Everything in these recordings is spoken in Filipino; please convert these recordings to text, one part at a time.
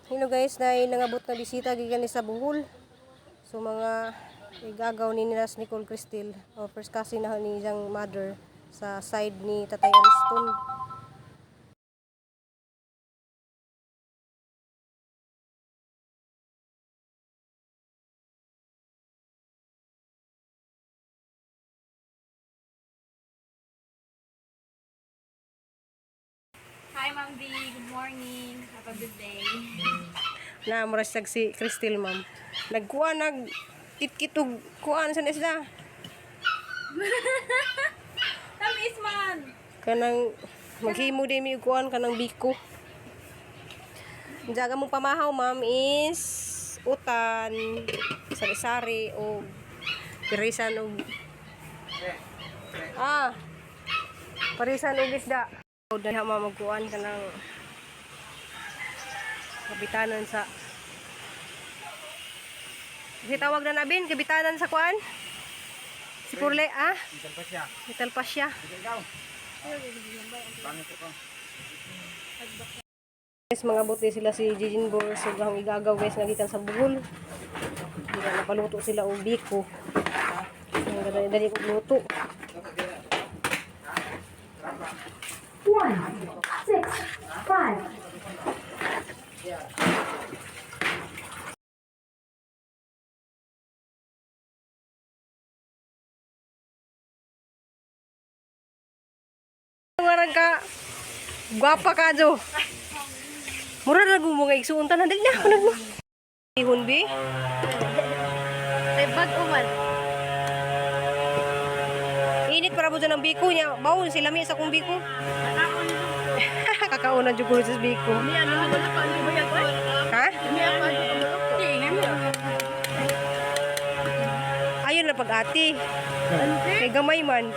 Hello guys, dahil nangabot na bisita gikan ni sa Bohol. So mga igagaw ni Nilas Nicole Cristil o first cousin na ni iyang mother sa side ni Tatay Ariston. Hi, Ma'am D. Good morning. Have a good day. Na murasag si Cristil, ma'am. Nagkuha kitkitog kuan sa isda. Tamis man. Kanang maghimo din mi kuan kanang biko. Jaga mong pamahaw, ma'am, is utan, sari-sari o parisan o parisan o isda. Dahil magkuhan ka ng kabitanan sa kasi tawag na nabin, kabitanan sa kuhan si Purle, Vital Pasya. Guys, mga buti sila si Jijin Bor so gang igagaw guys nagikan sa Bohol. Hindi na napaluto sila o biko. Ang dali ko luto. 1, 6, 5. Ngarang ka gwapa ka jo. Mura na gumo nga igsuuntan na dali na ako nagmo. Ihon bi. Ay, bag uman. Init para po ng biko niya. Bawon sila mi sa kong biko. Kakauna jud ko sa biko. Ha? Ayun na pag-ati. Kay gamay man.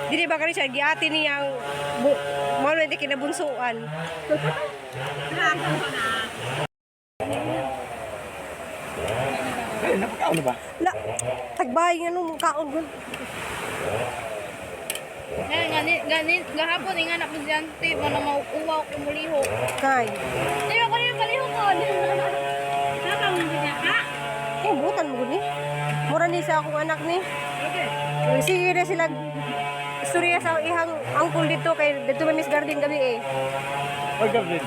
Di ba kani siya giati niya ang mao na kinabunsuan. Napakaon na ba? La, tagbay nga nung kaon gun. Gahapon nga anak mo diyan, ti mo na mauuwaw ko muliho. Kay. Di ba ko yung kaliho ko? Nakang niya ka? Butan mo gud ni. Mura ni sa akong anak ni. Sige na sila istorya sa ihang angkol dito kay dito man Miss Garden gabi eh. Oy, Gabriel.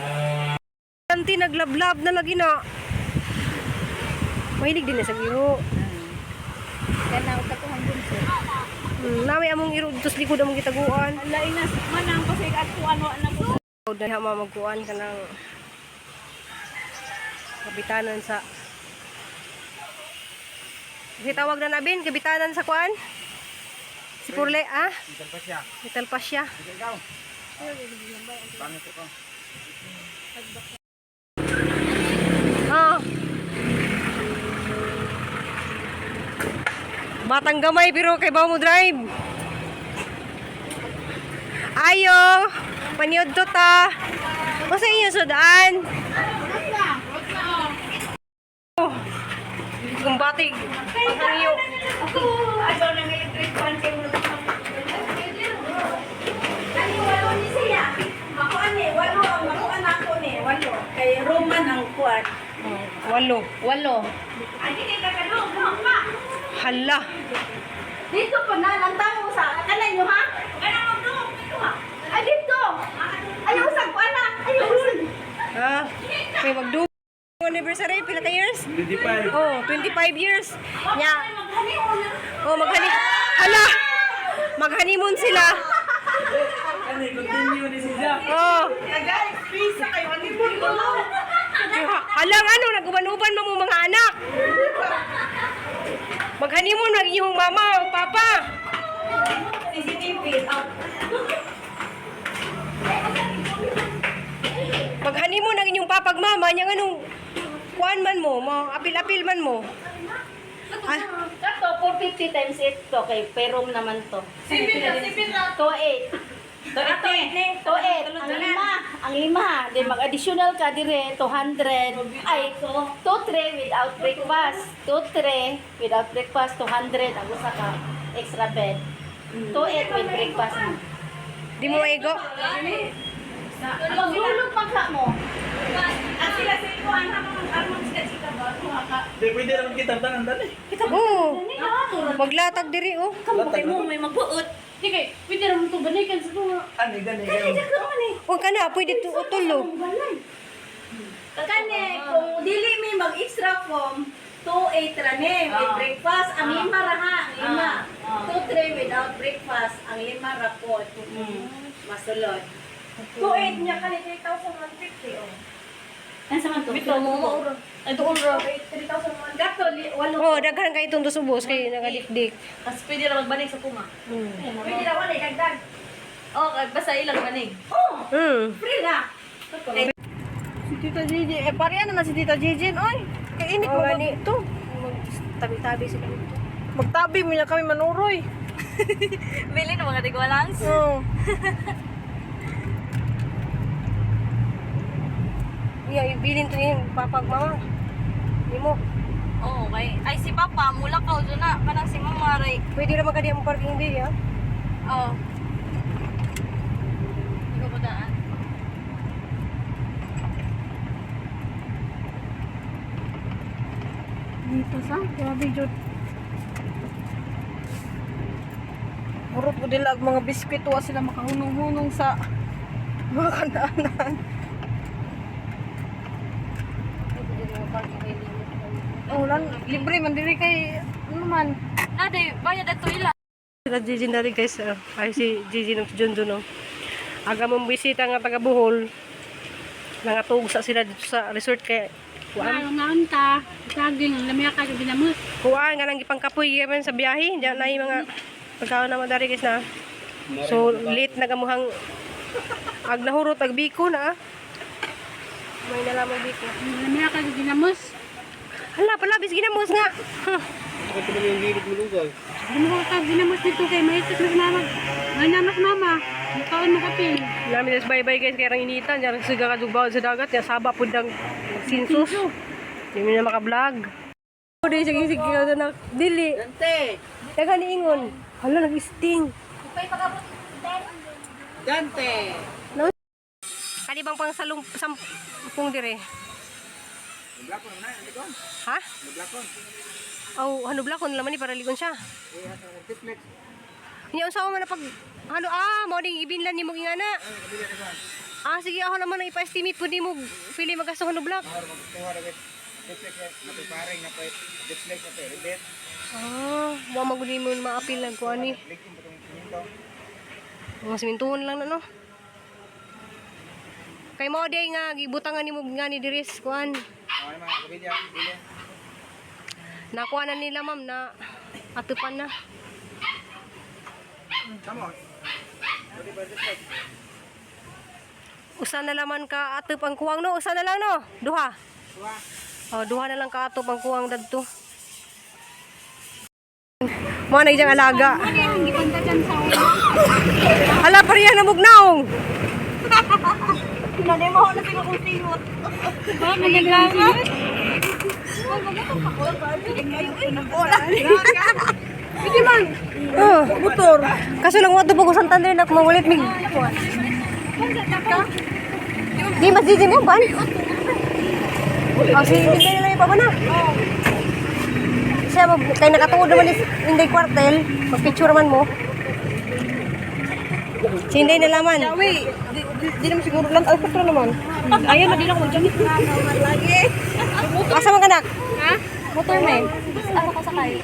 Tanti naglablab na lagi na. Mahilig din na sa biro. Kana uta ko hanggun ko. Nawi among iro dito sa likod among gitaguan. Ala inas manang kasi ako ano anak ko. Dahil magkuhan ka ng kabitanan sa kasi tawag na nabin, kabitanan sa kuan si Purle, Vital Pasya. Vital Pasya. Ikaw. Pangit ko. Batang gamay pero kay bawo mo drive. Ayo, paniod to ta. Masa inyo sudaan? Kung batig, pagkaniyo. Ayaw na ngayon 3.1 kay mo. Ani walo ni siya. Ako ani walo ang ako anak ko ni walo. Kay Roman ang kuan. Walo. Ani kay kakalog pa. Hala. Dito po na lang tamo sa kanan nyo ha? Kanan mo dito. Dito ha? Ay dito. Ayaw usag ko anak. Ayaw usag. Kay magdugo anniversary pila ka years? 25. Oh, 25 years. Nya. Maghaniho na. Oh, Hala. Mag-honeymoon sila. Ano, continue ni siya. Oh. Guys, please sa kayo honeymoon ko. Hala ano, naguban-uban mo mga anak. Mag-honeymoon ng iyong mama o papa. CCTV out. Mag-honeymoon ng inyong papag mama, nya anong kuan man mo, apil-apil man mo. Ito, 450 times 8 to. Kay Perom naman to. Sipin na. 2.8. 2.8. Ang lima. Then mag-additional ka dire, 200. Ay, 2 without breakfast. 2 without breakfast, 200. Ang usa ka extra bed. 2.8 with breakfast. Di mo maigo. Maglulog pagka mo. At sila Di pwede naman kita tanan dali. Oo. Maglatag diri oh. Kamu mo may magbuot. Sige, pwede naman ito balikan sa tunga. Ani gani gani. O kana pwede tulo. Kani, kung dili mi mag-extra form, 2-8 rani with breakfast, ang 5 raha, ang 5. 2-3 without breakfast, ang 5 rapot. Masulod. 2.8 niya kani 3,150 oh. Ano sa man to? Bito mo. Ito uro. 3,150. Gato, 8. Oh, daghan kay itong subos kay nagadikdik. Tapos pwede na magbalik sa puma. Pwede na wala dagdag. Oh, basta ilang banig. Oh, free na. Si Tita Gigi, parehan na si Tita Gigi, oy. Kainit mo gani to. Tabi-tabi sila dito. Magtabi mo na kami manuroy. Bili na mga tigwalangs. Oo. Iya, ibilin to yung papag mama. Hindi mo. Oo, okay. Ay, si Papa, mula ka doon na. Kanang si Mama, Ray. Pwede naman kadi ang parking day, ha? Oo. Hindi ko padaan. Dito sa? Grabe, Jod. Murot ko nila ang mga biskwit wa sila makahunong-hunong sa mga kanaanan. Pwede naman parking day limit. Oh, libre man diri kay ano man. Naday, bayad ato ila. Sila Gigi na rin guys. Ay si Gigi ng Junjo no. Aga mong bisita nga taga Bohol. Nangatugsa sila dito sa resort kay kuan. Ngaon ta, saging lamya ka ginamos. Kuan nga lang ipangkapoy man sa biyahe. Diyan na yung mga pagkaon na madari guys na. So late na gamuhang ag nahurot ag biko na. May nalamang biko. Lamya ka ginamos. Hala pala bis ginamos nga. Ito naman yung hilig mo lugaw. Gumawa ka ginamos dito kay maitot na mama. Ngayon mama, makaon mo kapin. Namin nas bye-bye guys kaya rang initan. Diyan siga kadugbaw sa dagat. Yan saba po dang sinsus. Hindi mo na maka-vlog. Di sige na dili. Dante. Taga niingon. Hala nag-sting. Dante. Kani bang pang sampung dire? Blakon na, hindi ko. Ha? Blakon. Oh, ano blakon laman ni para ligon siya. Tiplex. Nya unsa man na pag ano mo ding ibinlan nimo gingana. Sige ako naman ang ipa-estimate pud nimo pili magasto ano blak. Magkuha ra gid. Tiplex na paring na pa. Tiplex na pa. Rebet. Mo magudi mo maapil lang ko ani. Ligin pa tong siminto. Mga simintuhon lang na no. Kay mo day nga gibutangan nimo ngani diris kuan. Ay mga kabilya, bilya. Nakuha na nila ma'am na atupan na. Come on. Usa na laman ka atup ang kuwang no, usa na lang no. Duha. Duha na lang ka atup ang kuwang dadto. Mo na ijang alaga. Hindi panta dyan sa ulo. Hala pariya na mugnaong. Nanay mo na sila kung singot. Ba, nagagamit. Pwede man. Motor. Kaso lang wato po ko Santander na kumawalit mig. Di mas Gigi mo ban? Sige, hindi na lang pa na. Siya kay nakatuod naman ni Inday Kwartel, mag-picture man mo. Si Inday na laman. Di naman siguro lang alpatra naman. Ayun, hindi na ko dyan. Asa man kanak? Ha? Motor may. Ano ka sakay?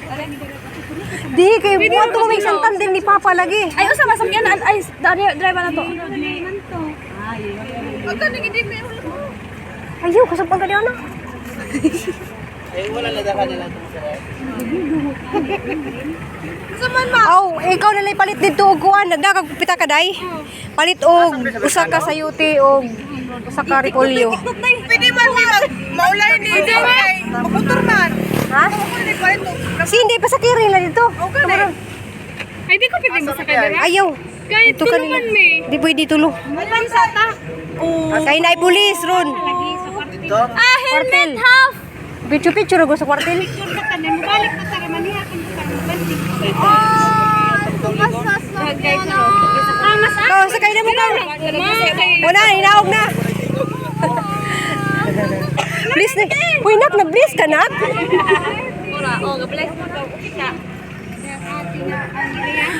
Di, kay buwan to may Santander ni Papa lagi. Ay, usa masakyan na. Ay, driver na to. Ayaw, kasapang ka diyan na. Ay wala na daka nila to sa. Ikaw na lang palit dito og kuan, nagdakag pita ka day. Palit og usa ka sayuti og usa ka repolyo. Pwede man ni maulay ni Maputor man. Ha? Si hindi pa sa kiring lang dito. Ay, di ko pwede masakay dira. Ayaw. Kahit Ito kanila. tulungan me. Di pwede tulo. Walang sata. Kay naay pulis ron. Lagi sa kwartil. Kwartel. Half. Picture go sa kwartel. Picture ka na. Mabalik ka sa maniya. Sakay na mo ka. Wala, hinaog na. Please Nag-bless na. Uy, nak, nag-bless ka, nak?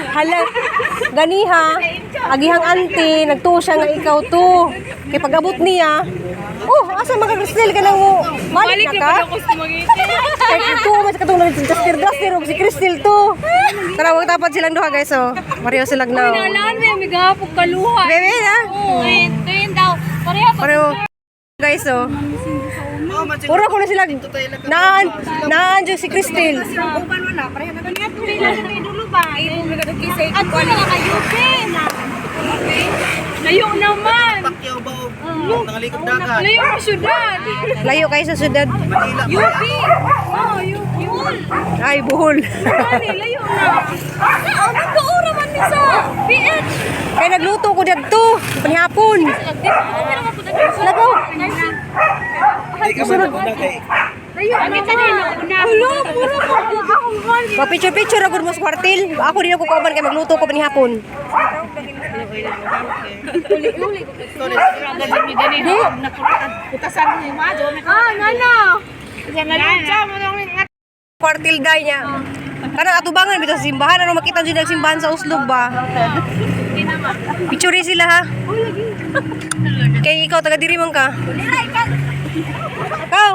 Hala, ganiha, agihang auntie, nagtuo siya nga ikaw to. Kay pag-abot niya, asa magka-Cristel ka nang balik na ka? Kay ito, mas katong nag-duster si Cristel to. Tara, wag tapad silang duha guys, oh. Pareho silang na. Nalaan may migapog kaluha. Bebe, ha? Tuyin daw. Pareho. Guys, oh. Puro ko na sila naan dyan si Cristel. At wala kayo, Ben. Layo naman. Pakyaw ba o? Nangalikot dagat. Layo ang syudad. Layo kayo sa syudad. UP. Oh, Buhol. Ay, buhol. Mani, layo na. Magkaura man ni sa PH. Kaya nagluto ko dyan to. Panihapon. Lagaw. Ay, kasunod na kay. Layo na. Hello, puro ko akong van. Picture agad mo sa kwartil. Ako din ako kauban kaya magluto ko panihapon. Nana. Kwartil day niya. Karang atubangan bitaw sa simbahan. Ano makita dyan ang simbahan sa Uslog ba? Picture sila ha. Kaya ikaw taga diri man ka. Ikaw.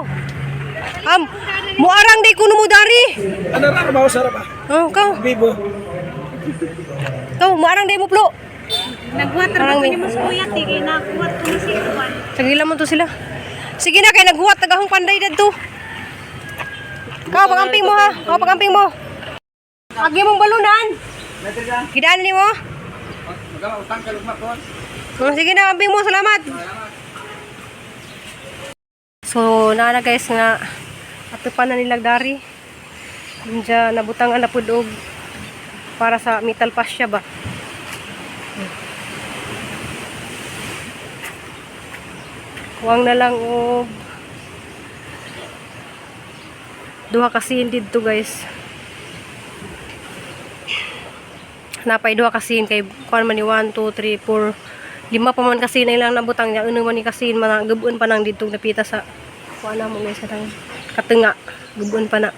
Muarang day kuno mo dari. Ano ra ba sarap ah? Oh, ikaw. Bibo. Ikaw, muarang day mo plo. Nagwater Parang ko may- ni mas kuya tigay na kuwat ko ni Sikwan. Sagila mo to sila. Sige na kay naghuwat tagahong panday dadto. Ikaw pagamping mo ha. Ikaw pagamping mo. Agi mong balunan. Gidaan ni mo. Magawa utang ka lugma ko. Sige na, amping mo. Salamat. So, na guys nga ato pa na nilag dari. Diyan nabutang na pud og para sa metal fascia ba. Huwag na lang og duha kasi dito guys. Napay duha kasi kay kuan man ni 1 2 3 4 5 pa man kasi na ilang nabutang niya uno man ni kasi mga gubon pa nang dito napita sa kuan na mo guys katang katenga gubon pa na.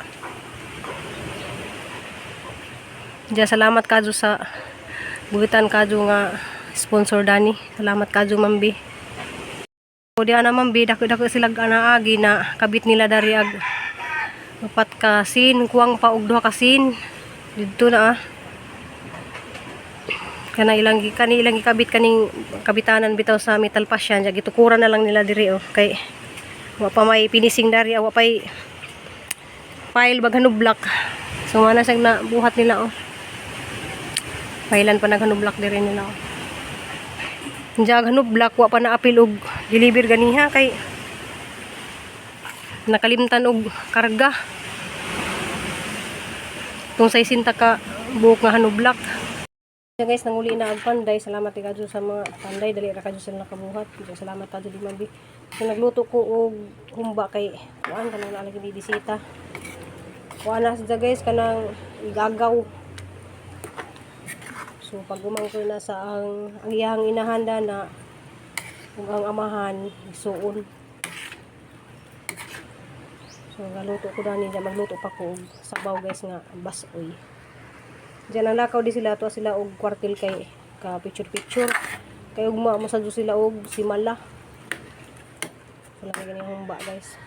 Diya salamat kadyo sa buhitan kadyo nga sponsor Dani. Salamat kadyo Mambi. O diya na Mambi dako sila anaagi na kabit nila dari ag upat ka sin kuwang pa og duha ka sin didto na kana ilang ikabit kaning kabitanan bitaw sa metal fascia nya gitukuran na lang nila diri kay wa pa may finishing dari wa pay file baghanub block so mana sang na buhat nila Pailan pa naghanublak diri nila. Diyan hanublak wa pa na apil og deliver ganiha kay nakalimtan og karga. Tung sa isinta ka buok nga hanublak. So guys, nanguli na ang panday. Salamat kadyo sa mga panday dali ra kadyo sila nakabuhat. Salamat kadyo di Mambi. So nagluto ko og humba kay kuan kanang nalagi ni bisita. Kuan na sa guys kanang igagaw. So pag umangkoy na sa ang iyang inahanda na ug ang amahan isuon. So galuto ko dani diyan magluto pa ko og sabaw guys nga basoy. Diyan ang lakaw di sila to sila og kwartil kay ka picture kay ugma mo sa sila og simala. Wala na gani humba guys.